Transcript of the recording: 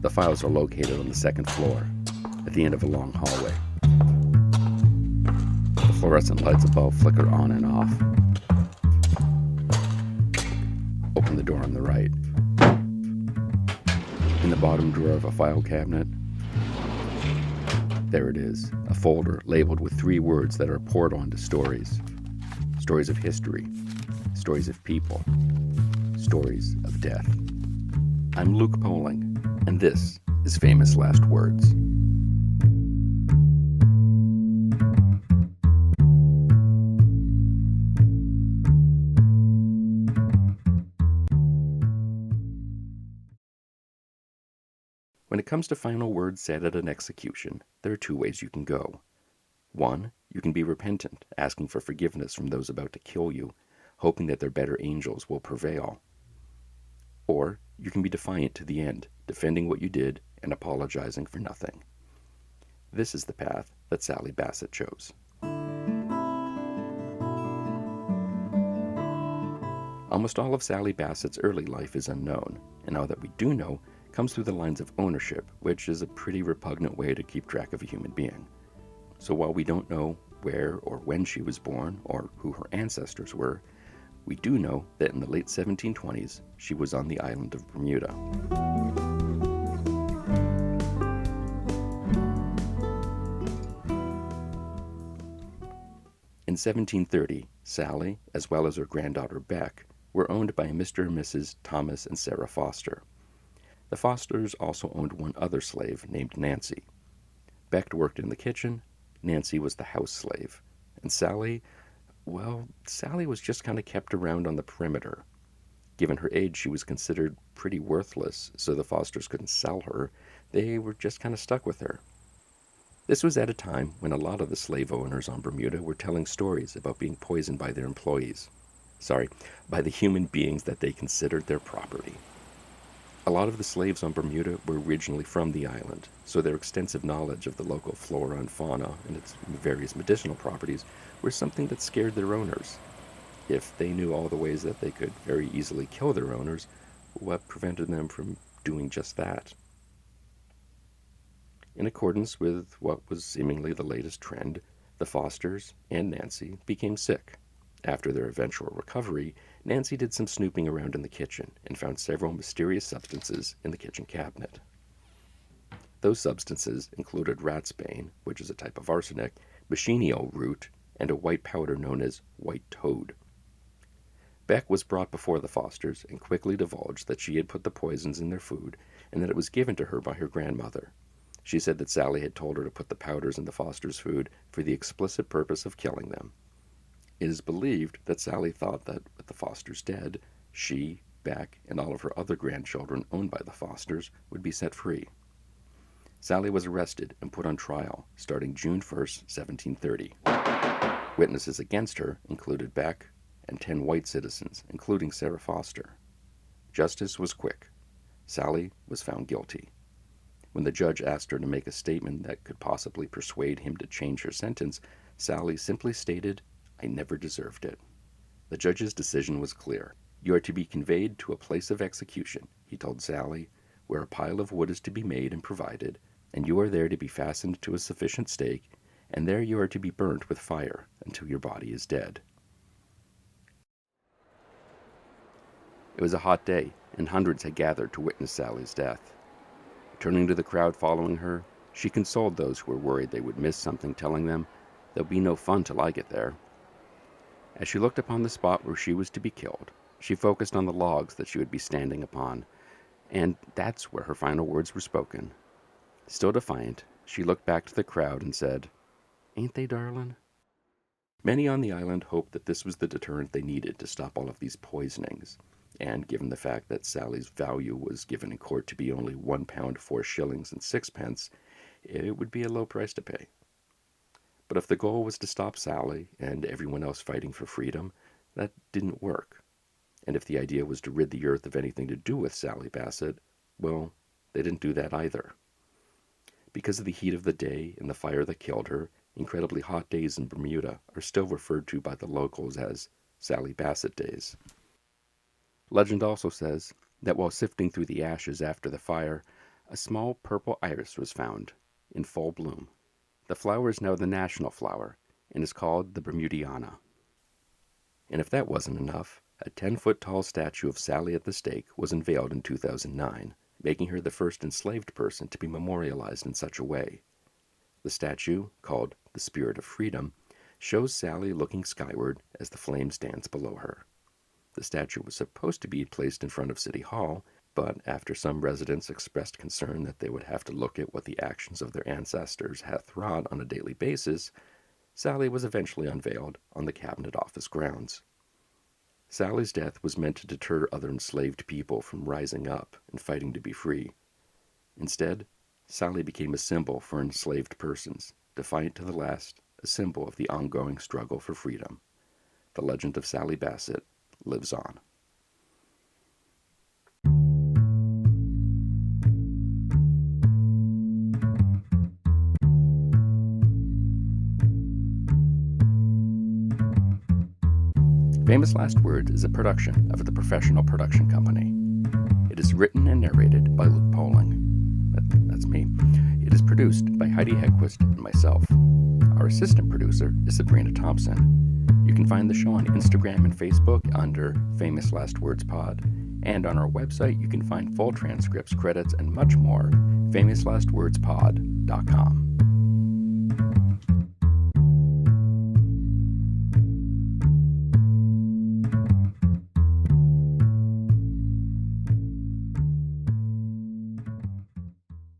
The files are located on the second floor, at the end of a long hallway. The fluorescent lights above flicker on and off. Open the door on the right. In the bottom drawer of a file cabinet, there it is, a folder labeled with 3 words that are poured onto stories. Stories of history, stories of people, stories of death. I'm Luke Poling, and this is Famous Last Words. When it comes to final words said at an execution, there are 2 ways you can go. 1, you can be repentant, asking for forgiveness from those about to kill you, hoping that their better angels will prevail. Or you can be defiant to the end, defending what you did and apologizing for nothing. This is the path that Sally Basset chose. Almost all of Sally Basset's early life is unknown, and all that we do know comes through the lines of ownership, which is a pretty repugnant way to keep track of a human being. So while we don't know where or when she was born or who her ancestors were, we do know that in the late 1720s, she was on the island of Bermuda. In 1730, Sally, as well as her granddaughter Beck, were owned by Mr. and Mrs. Thomas and Sarah Foster. The Fosters also owned one other slave named Nancy. Beck worked in the kitchen, Nancy was the house slave, and Sally was just kind of kept around on the perimeter. Given her age, she was considered pretty worthless, so the Fosters couldn't sell her. They were just kind of stuck with her. This was at a time when a lot of the slave owners on Bermuda were telling stories about being poisoned by their employees. By the human beings that they considered their property. A lot of the slaves on Bermuda were originally from the island, so their extensive knowledge of the local flora and fauna and its various medicinal properties were something that scared their owners. If they knew all the ways that they could very easily kill their owners, what prevented them from doing just that? In accordance with what was seemingly the latest trend, the Fosters and Nancy became sick. After their eventual recovery, Nancy did some snooping around in the kitchen and found several mysterious substances in the kitchen cabinet. Those substances included ratsbane, which is a type of arsenic, machinio root, and a white powder known as white toad. Beck was brought before the Fosters and quickly divulged that she had put the poisons in their food and that it was given to her by her grandmother. She said that Sally had told her to put the powders in the Fosters' food for the explicit purpose of killing them. It is believed that Sally thought that with the Fosters dead, she, Beck, and all of her other grandchildren owned by the Fosters would be set free. Sally was arrested and put on trial starting June 1st, 1730. Witnesses against her included Beck and 10 white citizens, including Sarah Foster. Justice was quick. Sally was found guilty. When the judge asked her to make a statement that could possibly persuade him to change her sentence, Sally simply stated, "I never deserved it." The judge's decision was clear. "You are to be conveyed to a place of execution," he told Sally, "where a pile of wood is to be made and provided, and you are there to be fastened to a sufficient stake, and there you are to be burnt with fire until your body is dead." It was a hot day, and hundreds had gathered to witness Sally's death. Turning to the crowd following her, she consoled those who were worried they would miss something, telling them, "There'll be no fun till I get there." As she looked upon the spot where she was to be killed, she focused on the logs that she would be standing upon, and that's where her final words were spoken. Still defiant, she looked back to the crowd and said, "Ain't they, darlin'?" Many on the island hoped that this was the deterrent they needed to stop all of these poisonings, and given the fact that Sally's value was given in court to be only £1, 4 shillings and 6 pence, it would be a low price to pay. But if the goal was to stop Sally and everyone else fighting for freedom, that didn't work. And if the idea was to rid the earth of anything to do with Sally Basset, well, they didn't do that either. Because of the heat of the day and the fire that killed her, incredibly hot days in Bermuda are still referred to by the locals as Sally Basset days. Legend also says that while sifting through the ashes after the fire, A small purple iris was found, in full bloom. The flower is now the national flower and is called the Bermudiana. And if that wasn't enough, a 10-foot tall statue of Sally at the stake was unveiled in 2009, making her the first enslaved person to be memorialized in such a way. The statue, called the Spirit of Freedom, shows Sally looking skyward as the flames dance below her. The statue was supposed to be placed in front of City Hall, but after some residents expressed concern that they would have to look at what the actions of their ancestors hath wrought on a daily basis, Sally was eventually unveiled on the Cabinet Office grounds. Sally's death was meant to deter other enslaved people from rising up and fighting to be free. Instead, Sally became a symbol for enslaved persons, defiant to the last, a symbol of the ongoing struggle for freedom. The legend of Sally Basset lives on. Famous Last Words is a production of the Professional Production Company. It is written and narrated by Luke Poling. That's me. It is produced by Heidi Hegquist and myself. Our assistant producer is Sabrina Thompson. You can find the show on Instagram and Facebook under Famous Last Words Pod, and on our website you can find full transcripts, credits, and much more, famouslastwordspod.com.